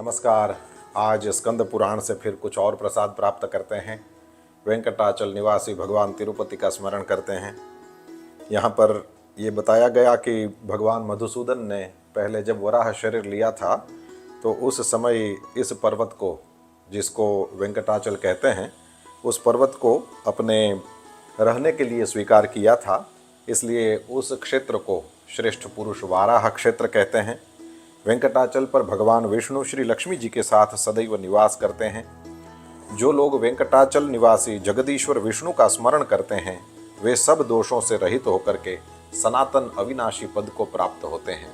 नमस्कार। आज स्कंद पुराण से फिर कुछ और प्रसाद प्राप्त करते हैं। वेंकटाचल निवासी भगवान तिरुपति का स्मरण करते हैं। यहाँ पर ये बताया गया कि भगवान मधुसूदन ने पहले जब वराह शरीर लिया था तो उस समय इस पर्वत को, जिसको वेंकटाचल कहते हैं, उस पर्वत को अपने रहने के लिए स्वीकार किया था। इसलिए उस क्षेत्र को श्रेष्ठ पुरुष वाराह क्षेत्र कहते हैं। वेंकटाचल पर भगवान विष्णु श्री लक्ष्मी जी के साथ सदैव निवास करते हैं। जो लोग वेंकटाचल निवासी जगदीश्वर विष्णु का स्मरण करते हैं वे सब दोषों से रहित होकर के सनातन अविनाशी पद को प्राप्त होते हैं।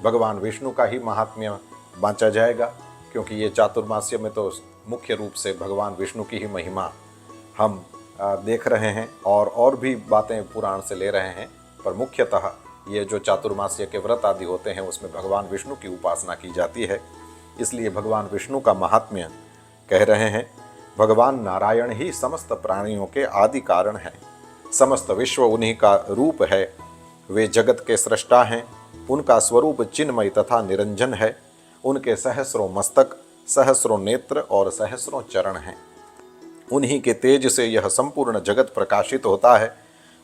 भगवान विष्णु का ही महात्म्य बांचा जाएगा, क्योंकि ये चातुर्मास्य में तो मुख्य रूप से भगवान विष्णु की ही महिमा हम देख रहे हैं और भी बातें पुराण से ले रहे हैं। पर मुख्यतः ये जो चातुर्मास्य के व्रत आदि होते हैं उसमें भगवान विष्णु की उपासना की जाती है। इसलिए भगवान विष्णु का महात्म्य कह रहे हैं। भगवान नारायण ही समस्त प्राणियों के आदि कारण हैं। समस्त विश्व उन्हीं का रूप है। वे जगत के सृष्टा हैं। उनका स्वरूप चिन्मय तथा निरंजन है। उनके सहस्रों मस्तक, सहस्रों नेत्र और सहस्रों चरण हैं। उन्हीं के तेज से यह संपूर्ण जगत प्रकाशित होता है।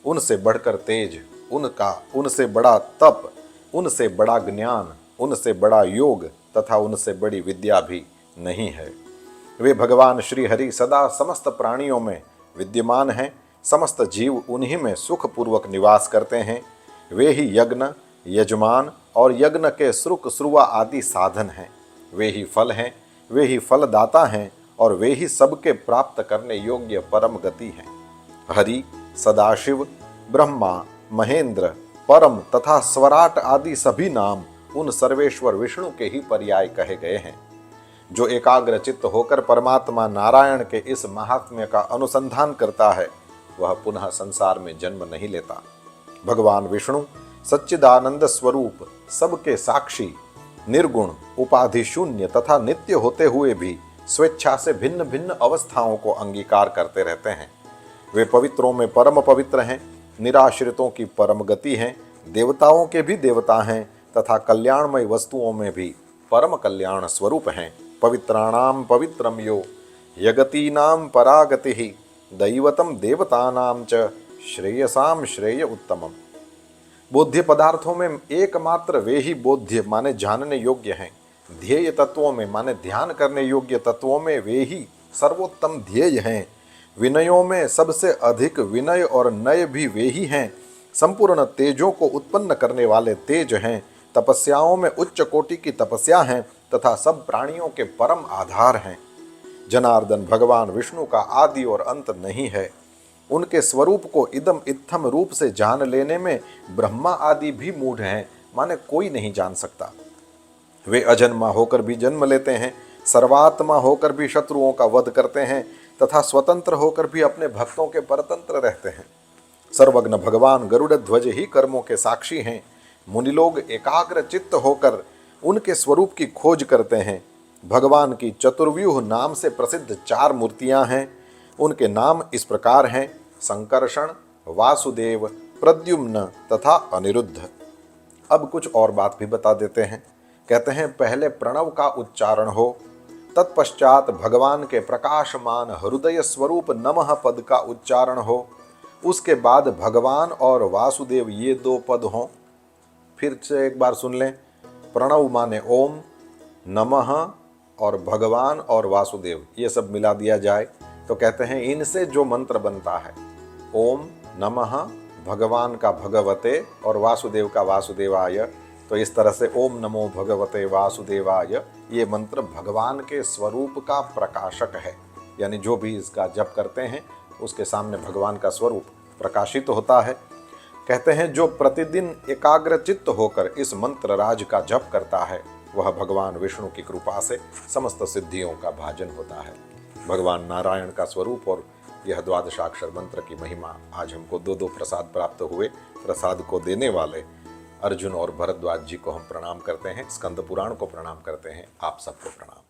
उनसे बढ़कर तेज उनका, उनसे बड़ा तप, उनसे बड़ा ज्ञान, उनसे बड़ा योग तथा उनसे बड़ी विद्या भी नहीं है। वे भगवान श्री हरि सदा समस्त प्राणियों में विद्यमान हैं। समस्त जीव उन्हीं में सुखपूर्वक निवास करते हैं। वे ही यज्ञ, यजमान और यज्ञ के श्रुक श्रुवा आदि साधन हैं। वे ही फल हैं, वे ही फलदाता हैं और वे ही सबके प्राप्त करने योग्य परम गति हैं। हरि, सदाशिव, ब्रह्मा, महेंद्र, परम तथा स्वराट आदि सभी नाम उन सर्वेश्वर विष्णु के ही पर्याय कहे गए हैं। जो एकाग्र चित्त होकर परमात्मा नारायण के इस महात्म्य का अनुसंधान करता है वह पुनः संसार में जन्म नहीं लेता। भगवान विष्णु सच्चिदानंद स्वरूप, सबके साक्षी, निर्गुण, उपाधि शून्य तथा नित्य होते हुए भी स्वेच्छा से भिन्न भिन्न अवस्थाओं को अंगीकार करते रहते हैं। वे पवित्रों में परम पवित्र हैं, निराश्रितों की परम गति हैं, देवताओं के भी देवता हैं तथा कल्याणमय वस्तुओं में भी परम कल्याण स्वरूप हैं। पवित्राणाम पवित्रम यो यगतीनाम परागति दैवतम देवतानाम च श्रेयसाम श्रेय उत्तमम। बोध्य पदार्थों में एकमात्र वे ही बोध्य माने जानने योग्य हैं। ध्येय तत्वों में माने ध्यान करने योग्य तत्वों में वे ही सर्वोत्तम ध्येय हैं। विनयों में सबसे अधिक विनय और नय भी वे ही हैं। संपूर्ण तेजों को उत्पन्न करने वाले तेज हैं। तपस्याओं में उच्च कोटि की तपस्या हैं तथा सब प्राणियों के परम आधार हैं। जनार्दन भगवान विष्णु का आदि और अंत नहीं है। उनके स्वरूप को इदम इत्थम रूप से जान लेने में ब्रह्मा आदि भी मूढ़ हैं, माने कोई नहीं जान सकता। वे अजन्मा होकर भी जन्म लेते हैं, सर्वात्मा होकर भी शत्रुओं का वध करते हैं तथा स्वतंत्र होकर भी अपने भक्तों के परतंत्र रहते हैं। सर्वज्ञ भगवान गरुड़ ध्वज ही कर्मों के साक्षी हैं। मुनिलोग एकाग्र चित्त होकर उनके स्वरूप की खोज करते हैं। भगवान की चतुर्व्यूह नाम से प्रसिद्ध 4 मूर्तियां हैं। उनके नाम इस प्रकार हैं: संकर्षण, वासुदेव, प्रद्युम्न तथा अनिरुद्ध। अब कुछ और बात भी बता देते हैं। कहते हैं पहले प्रणव का उच्चारण हो, तत्पश्चात भगवान के प्रकाशमान हृदय स्वरूप नमः पद का उच्चारण हो, उसके बाद भगवान और वासुदेव ये 2 पद हों। फिर से एक बार सुन लें। प्रणव माने ओम, नमः और भगवान और वासुदेव ये सब मिला दिया जाए तो कहते हैं इनसे जो मंत्र बनता है, ओम नमः, भगवान का भगवते और वासुदेव का वासुदेवाय, तो इस तरह से ओम नमो भगवते वासुदेवाय ये मंत्र भगवान के स्वरूप का प्रकाशक है। यानी जो भी इसका जप करते हैं उसके सामने भगवान का स्वरूप प्रकाशित होता है। कहते हैं जो प्रतिदिन एकाग्रचित्त होकर इस मंत्र राज का जप करता है वह भगवान विष्णु की कृपा से समस्त सिद्धियों का भाजन होता है। भगवान नारायण का स्वरूप और यह 12 मंत्र की महिमा आज हमको 2 प्रसाद प्राप्त हुए। प्रसाद को देने वाले अर्जुन और भरद्वाज जी को हम प्रणाम करते हैं। स्कंद पुराण को प्रणाम करते हैं। आप सबको प्रणाम।